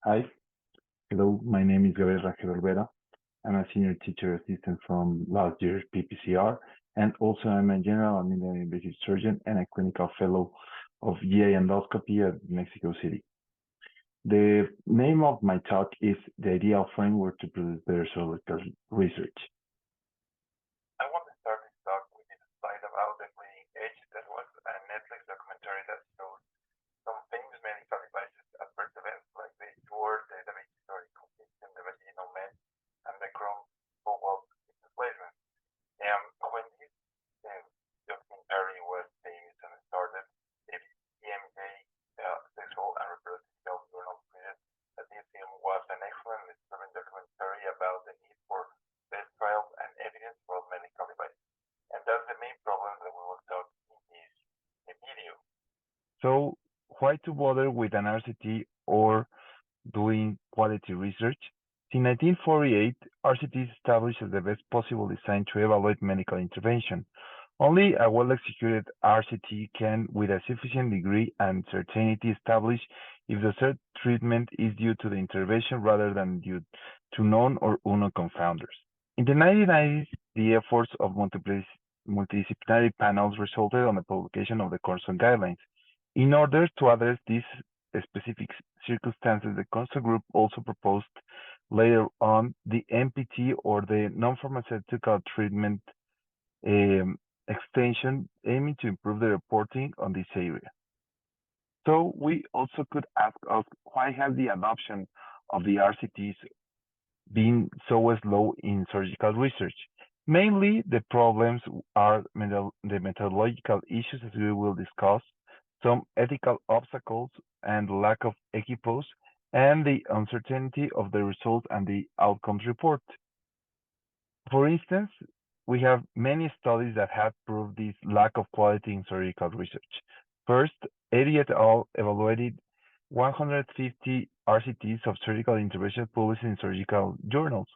Hi, hello, my name is Gabriel Rangel Olvera. I'm a senior teacher assistant from last year's Ppcr, and also I'm a general and invasive surgeon and a clinical fellow of GI endoscopy at Mexico City. The name of my talk is The Ideal Framework to Produce Better Surgical Research. I want to start this talk with this slide about the bleeding edge that was a Netflix documentary that showed some famous medical devices adverse events like the tour, the diabetic complication, the vaginal med, and the Crohn's bowel displacement. When this documentary was famous and started, the EMJ Sexual and Reproductive Health Journal tweeted that this film was an excellent and disturbing documentary about the need for best trials and evidence for medical devices. And that's the main problem that we will talk in this video. So why to bother with an RCT or doing quality research? In 1948, RCT is established as the best possible design to evaluate medical intervention. Only a well-executed RCT can, with a sufficient degree and certainty, establish if the said treatment is due to the intervention rather than due to known or unknown confounders. In the 1990s, the efforts of multidisciplinary panels resulted on the publication of the Cornerstone Guidelines. In order to address these specific circumstances, the Council Group also proposed later on the NPT or the non-pharmaceutical treatment extension aiming to improve the reporting on this area. So we also could ask us why has the adoption of the RCTs been so slow in surgical research? Mainly the problems are the methodological issues as we will discuss, some ethical obstacles and lack of equipoise, and the uncertainty of the results and the outcomes report. For instance, we have many studies that have proved this lack of quality in surgical research. First, Eddy et al. Evaluated 150 RCTs of surgical intervention published in surgical journals.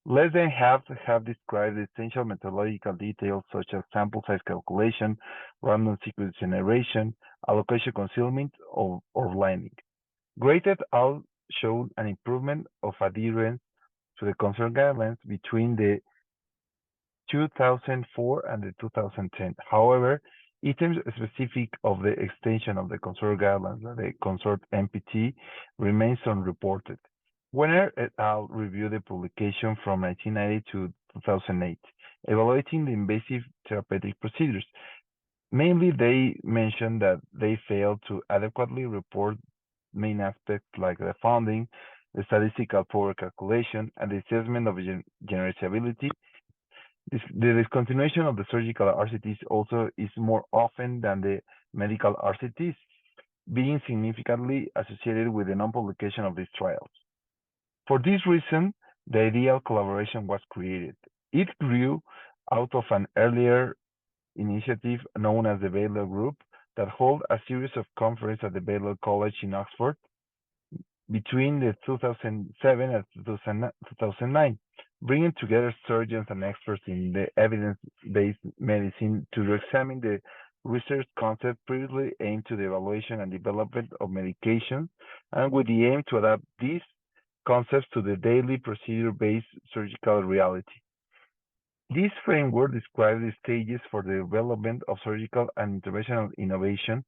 Less than half have described essential methodological details such as sample size calculation, random sequence generation, allocation concealment, or blinding. Gray et al. Showed an improvement of adherence to the concern guidelines between the 2004 and the 2010. However, items specific of the extension of the consort guidelines, the consort NPT, remains unreported. Wenner et al. Reviewed the publication from 1990 to 2008, evaluating the invasive therapeutic procedures. Mainly, they mentioned that they failed to adequately report main aspects like the funding, the statistical power calculation, and the assessment of generalizability. The discontinuation of the surgical RCTs also is more often than the medical RCTs, being significantly associated with the non-publication of these trials. For this reason, the ideal collaboration was created. It grew out of an earlier initiative known as the Baylor Group that held a series of conferences at the Baylor College in Oxford between the 2007 and 2009, bringing together surgeons and experts in the evidence-based medicine to examine the research concept previously aimed to the evaluation and development of medications, and with the aim to adapt these concepts to the daily procedure-based surgical reality. This framework describes the stages for the development of surgical and interventional innovation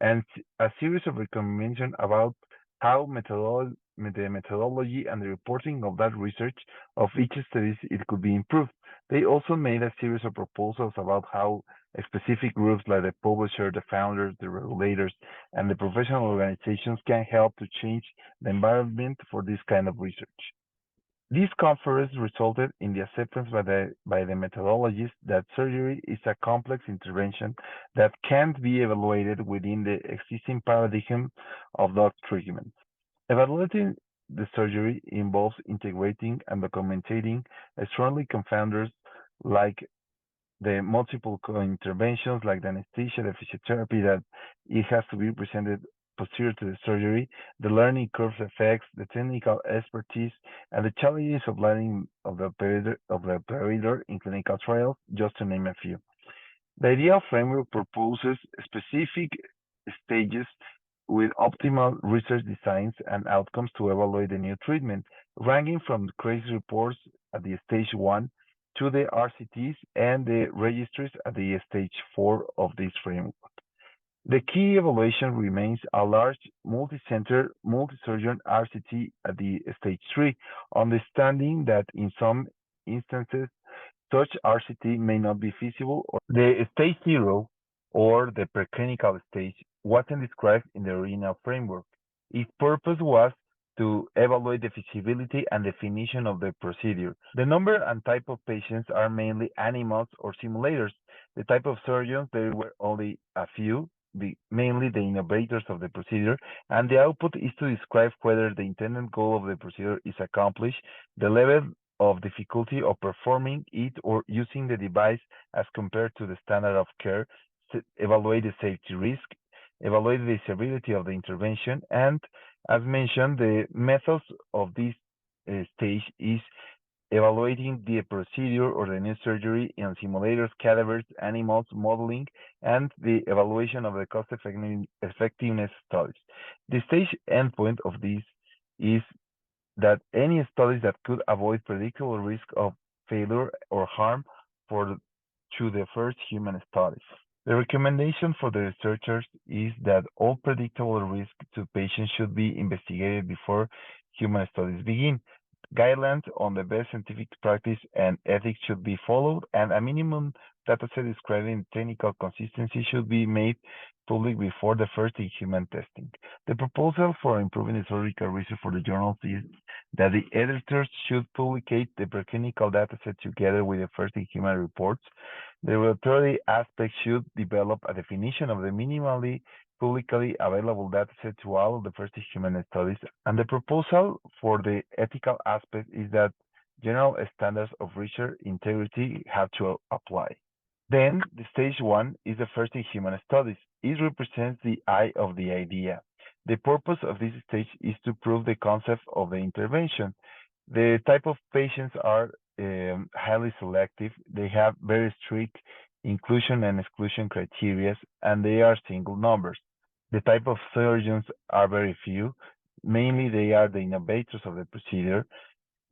and a series of recommendations about how the methodology and the reporting of that research of each study it could be improved. They also made a series of proposals about how specific groups like the publisher, the founders, the regulators, and the professional organizations can help to change the environment for this kind of research. This conference resulted in the acceptance by the methodologists that surgery is a complex intervention that can't be evaluated within the existing paradigm of drug treatment. Evaluating the surgery involves integrating and documenting strongly confounders like the multiple interventions like the anesthesia, the physiotherapy that it has to be presented posterior to the surgery, the learning curve effects, the technical expertise, and the challenges of learning of the operator in clinical trials, just to name a few. The ideal framework proposes specific stages with optimal research designs and outcomes to evaluate the new treatment, ranging from case reports at the stage 1 to the RCTs and the registries at the stage 4 of this framework. The key evaluation remains a large multi-center, multi-surgeon RCT at the stage 3, understanding that in some instances such RCT may not be feasible, or the stage 0 or the preclinical stage wasn't described in the original framework. Its purpose was to evaluate the feasibility and definition of the procedure. The number and type of patients are mainly animals or simulators. The type of surgeons, there were only a few, mainly the innovators of the procedure, and the output is to describe whether the intended goal of the procedure is accomplished, the level of difficulty of performing it or using the device as compared to the standard of care, evaluate the safety risk, evaluate the severity of the intervention, and as mentioned, the methods of this stage is evaluating the procedure or the new surgery in simulators, cadavers, animals, modeling, and the evaluation of the cost-effectiveness studies. The stage endpoint of this is that any studies that could avoid predictable risk of failure or harm to the first human studies. The recommendation for the researchers is that all predictable risk to patients should be investigated before human studies begin. Guidelines on the best scientific practice and ethics should be followed, and a minimum dataset describing technical consistency should be made public before the first in-human testing. The proposal for improving historical research for the journals is that the editors should publicate the preclinical dataset together with the first in-human reports. The regulatory aspect should develop a definition of the minimally publicly available dataset to all of the first human studies, and the proposal for the ethical aspect is that general standards of research integrity have to apply. Then, the stage 1 is the first in human studies. It represents the eye of the idea. The purpose of this stage is to prove the concept of the intervention. The type of patients are highly selective. They have very strict inclusion and exclusion criteria, and they are single numbers. The type of surgeons are very few. Mainly, they are the innovators of the procedure.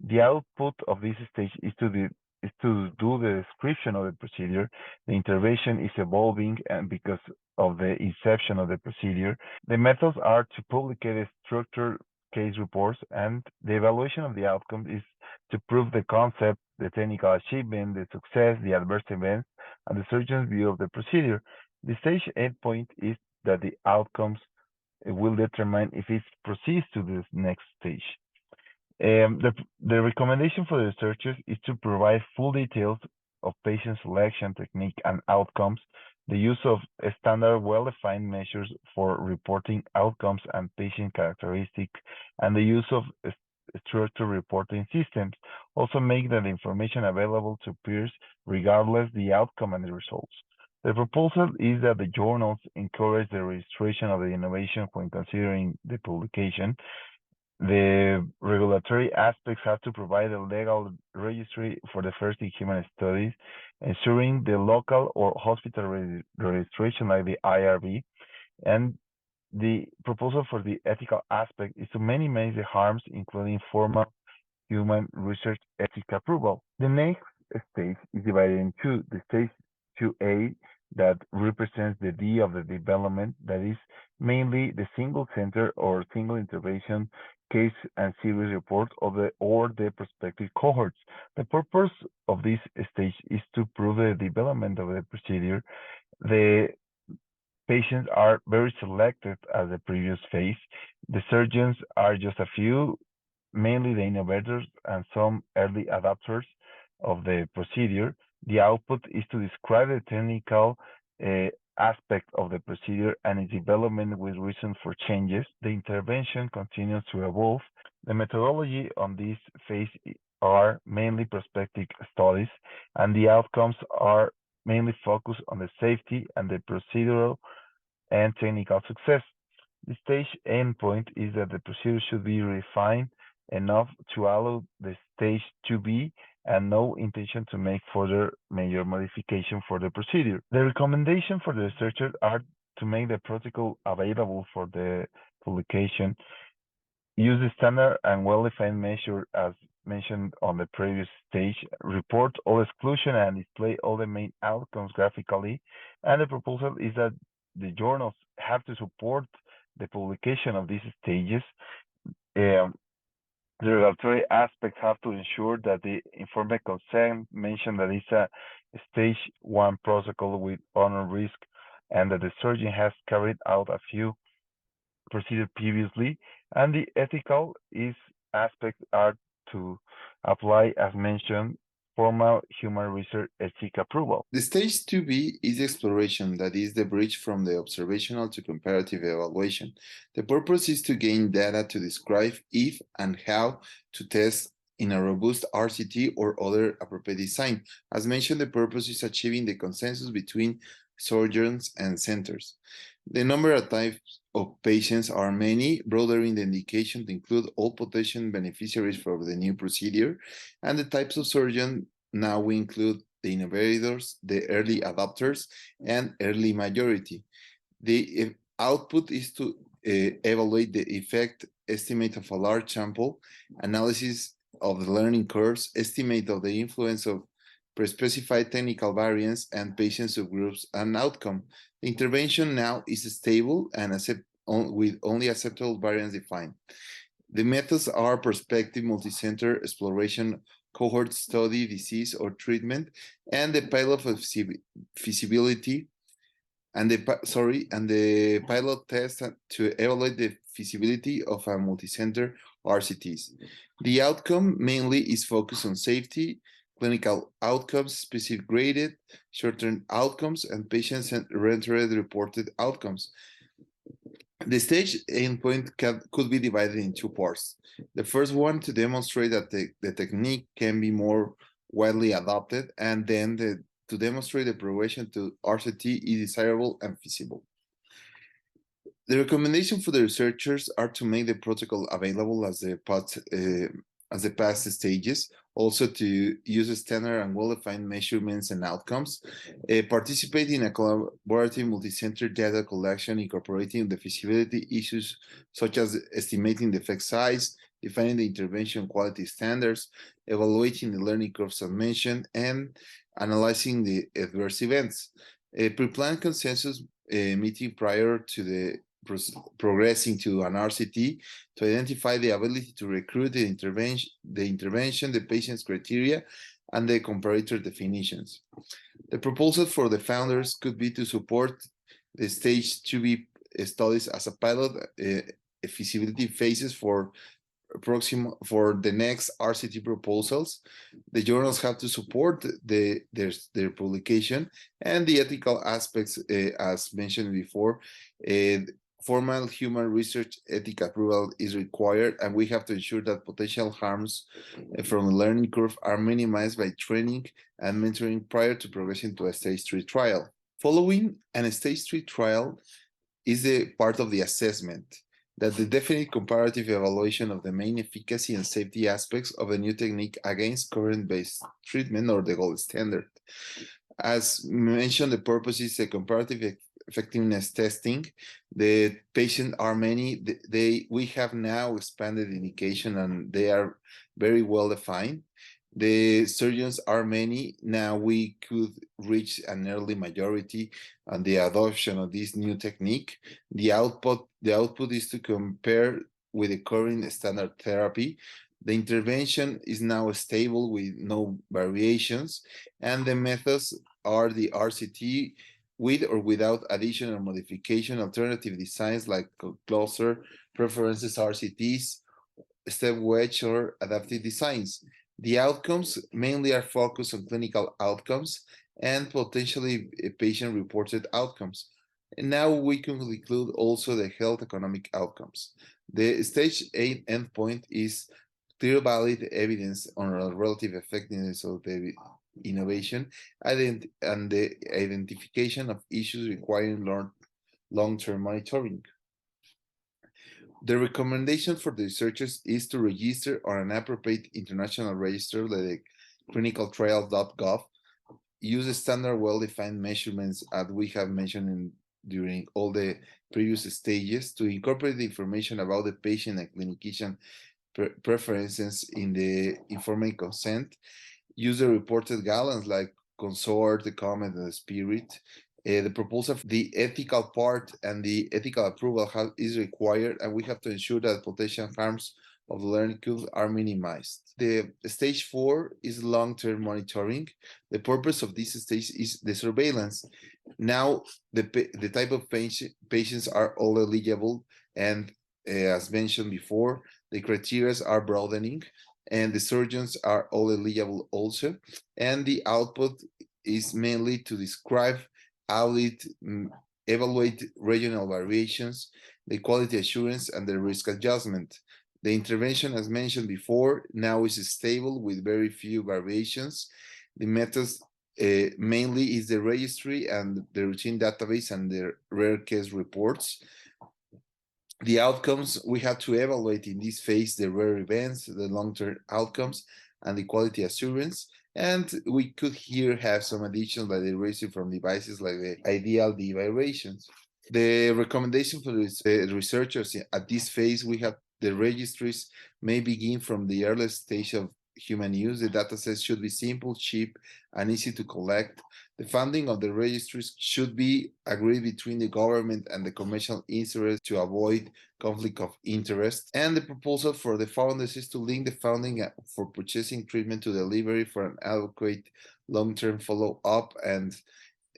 The output of this stage is to do the description of the procedure. The intervention is evolving, and because of the inception of the procedure, the methods are to publicate structured case reports, and the evaluation of the outcome is to prove the concept, the technical achievement, the success, the adverse events, and the surgeon's view of the procedure. The stage endpoint is that the outcomes will determine if it proceeds to the next stage. The recommendation for the researchers is to provide full details of patient selection technique and outcomes, the use of standard well-defined measures for reporting outcomes and patient characteristics, and the use of structured reporting systems. Also make that information available to peers regardless the outcome and the results. The proposal is that the journals encourage the registration of the innovation when considering the publication. The regulatory aspects have to provide a legal registry for the first in human studies, ensuring the local or hospital registration like the IRB. And the proposal for the ethical aspect is to minimize the harms, including formal human research ethic approval. The next stage is divided in two. The stage 2A that represents the D of the development, that is mainly the single center or single intervention case and series report of the prospective cohorts. The purpose of this stage is to prove the development of the procedure. The patients are very selected as the previous phase. The surgeons are just a few, mainly the innovators and some early adopters of the procedure. The output is to describe the technical aspect of the procedure and its development with reason for changes. The intervention continues to evolve. The methodology on this phase are mainly prospective studies, and the outcomes are mainly focused on the safety and the procedural and technical success. The stage endpoint is that the procedure should be refined enough to allow the stage 2B and no intention to make further major modification for the procedure. The recommendation for the researchers are to make the protocol available for the publication, use the standard and well-defined measure as mentioned on the previous stage, report all exclusion and display all the main outcomes graphically. And the proposal is that the journals have to support the publication of these stages. Um, the regulatory aspects have to ensure that the informed consent mentioned that it's a stage 1 protocol with unknown risk and that the surgeon has carried out a few procedures previously, and the ethical is aspects are to apply, as mentioned, formal human research ethic approval. The stage 2B is exploration, that is the bridge from the observational to comparative evaluation. The purpose is to gain data to describe if and how to test in a robust RCT or other appropriate design. As mentioned, the purpose is achieving the consensus between surgeons and centers. The number of types of patients are many, broadening the indication to include all potential beneficiaries for the new procedure, and the types of surgeons now we include the innovators, the early adopters, and early majority. The output is to evaluate the effect, estimate of a large sample, analysis of the learning curves, estimate of the influence of pre-specified technical variance and patient subgroups and outcome. The intervention now is stable and with only acceptable variance defined. The methods are prospective multicenter exploration, cohort study, disease or treatment, and the pilot of feasibility and the pilot test to evaluate the feasibility of a multicenter RCTs. The outcome mainly is focused on safety, clinical outcomes, specific graded, short-term outcomes, and patient-centered reported outcomes. The stage endpoint could be divided in two parts. The first one to demonstrate that the technique can be more widely adopted, and then to demonstrate the progression to RCT is desirable and feasible. The recommendation for the researchers are to make the protocol available as the past stages, also to use standard and well-defined measurements and outcomes, participate in a collaborative multi-center data collection incorporating the feasibility issues such as estimating the effect size, defining the intervention quality standards, evaluating the learning curves as mentioned, and analyzing the adverse events. A pre-planned consensus meeting prior to the progressing to an RCT to identify the ability to recruit the intervention, the patient's criteria, and the comparator definitions. The proposal for the founders could be to support the stage 2B studies as a pilot feasibility phases for the next RCT proposals. The journals have to support their publication, and the ethical aspects, as mentioned before, formal human research ethic approval is required, and we have to ensure that potential harms from the learning curve are minimized by training and mentoring prior to progressing to a stage 3 trial. Following a stage 3 trial is a part of the assessment, that the definite comparative evaluation of the main efficacy and safety aspects of a new technique against current-based treatment or the gold standard. As mentioned, the purpose is a comparative effectiveness testing. The patients are many. We have now expanded indication and they are very well defined. The surgeons are many. Now we could reach an early majority on the adoption of this new technique. The output is to compare with the current standard therapy. The intervention is now stable with no variations, and the methods are the RCT with or without additional modification, alternative designs like closer preferences RCTs, step wedge, or adaptive designs. The outcomes mainly are focused on clinical outcomes and potentially patient-reported outcomes. And now we can include also the health economic outcomes. The stage 8 endpoint is clear valid evidence on the relative effectiveness of the innovation and the identification of issues requiring long-term monitoring. The recommendation for the researchers is to register on an appropriate international register like clinicaltrials.gov, use standard well-defined measurements as we have mentioned in during all the previous stages to incorporate the information about the patient and clinician preferences in the informed consent, use the reported guidelines like consort, the comment, and the spirit. The proposal, the ethical part and the ethical approval is required, and we have to ensure that potential harms of the learning curve are minimized. The stage 4 is long-term monitoring. The purpose of this stage is the surveillance. Now, the type of patients are all eligible, and as mentioned before, the criteria are broadening, and the surgeons are all eligible also. And the output is mainly to describe, audit, evaluate regional variations, the quality assurance, and the risk adjustment. The intervention, as mentioned before, now is stable with very few variations. The methods mainly is the registry and the routine database and the rare case reports. The outcomes, we have to evaluate in this phase the rare events, the long-term outcomes, and the quality assurance. And we could here have some additions like the ratio from devices like the ideal deviations. The recommendation for the researchers at this phase, we have the registries may begin from the earliest stage of human use. The dataset should be simple, cheap, and easy to collect. The funding of the registries should be agreed between the government and the commercial interest to avoid conflict of interest. And the proposal for the founders is to link the funding for purchasing treatment to delivery for an adequate long-term follow-up and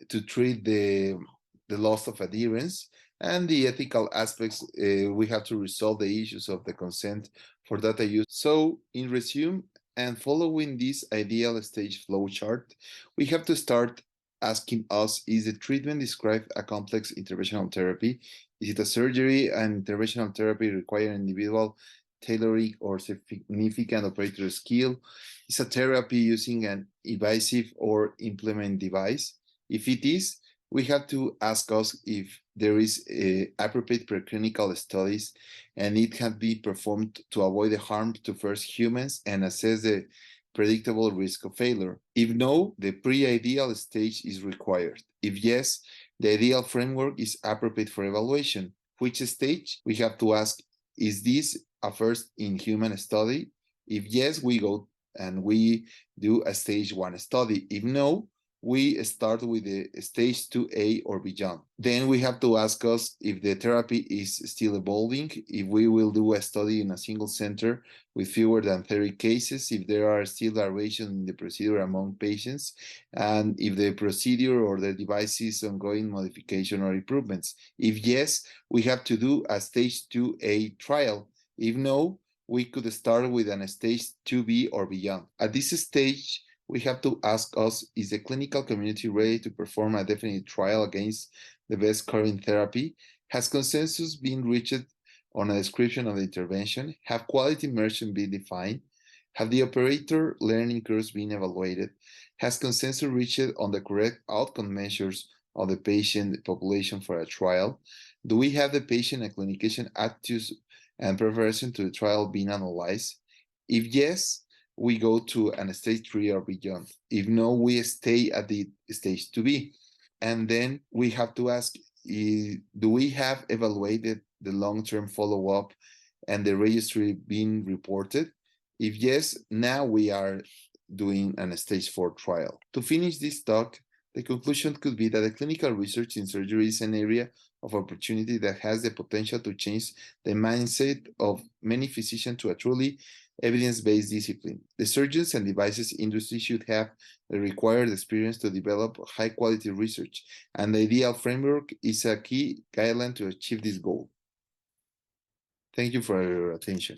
to treat the loss of adherence. And the ethical aspects, we have to resolve the issues of the consent for data use. So in resume, and following this ideal stage flow chart, we have to start asking us, is the treatment described a complex interventional therapy? Is it a surgery and interventional therapy require individual tailoring or significant operator skill? Is a therapy using an invasive or implement device? If it is, we have to ask us if there is appropriate preclinical studies and it can be performed to avoid the harm to first humans and assess the predictable risk of failure. If no, the pre-ideal stage is required. If yes, the ideal framework is appropriate for evaluation. Which stage? We have to ask, is this a first in human study? If yes, we go and we do a stage 1 study. If no, we start with the stage 2A or beyond. Then we have to ask us if the therapy is still evolving, if we will do a study in a single center with fewer than 30 cases, if there are still variations in the procedure among patients, and if the procedure or the device is ongoing modification or improvements. If yes, we have to do a stage 2A trial. If no, we could start with an stage 2B or beyond. At this stage, we have to ask us, is the clinical community ready to perform a definite trial against the best current therapy? Has consensus been reached on a description of the intervention? Have quality measures been defined? Have the operator learning curves been evaluated? Has consensus reached on the correct outcome measures of the patient population for a trial? Do we have the patient and clinician attitudes and preparation to the trial being analyzed? If yes, we go to an stage 3 or beyond. If no, we stay at the stage 2B. And then we have to ask, do we have evaluated the long-term follow-up and the registry being reported? If yes, now we are doing an stage 4 trial. To finish this talk, the conclusion could be that the clinical research in surgery is an area of opportunity that has the potential to change the mindset of many physicians to a truly evidence-based discipline. The surgeons and devices industry should have the required experience to develop high-quality research, and the ideal framework is a key guideline to achieve this goal. Thank you for your attention.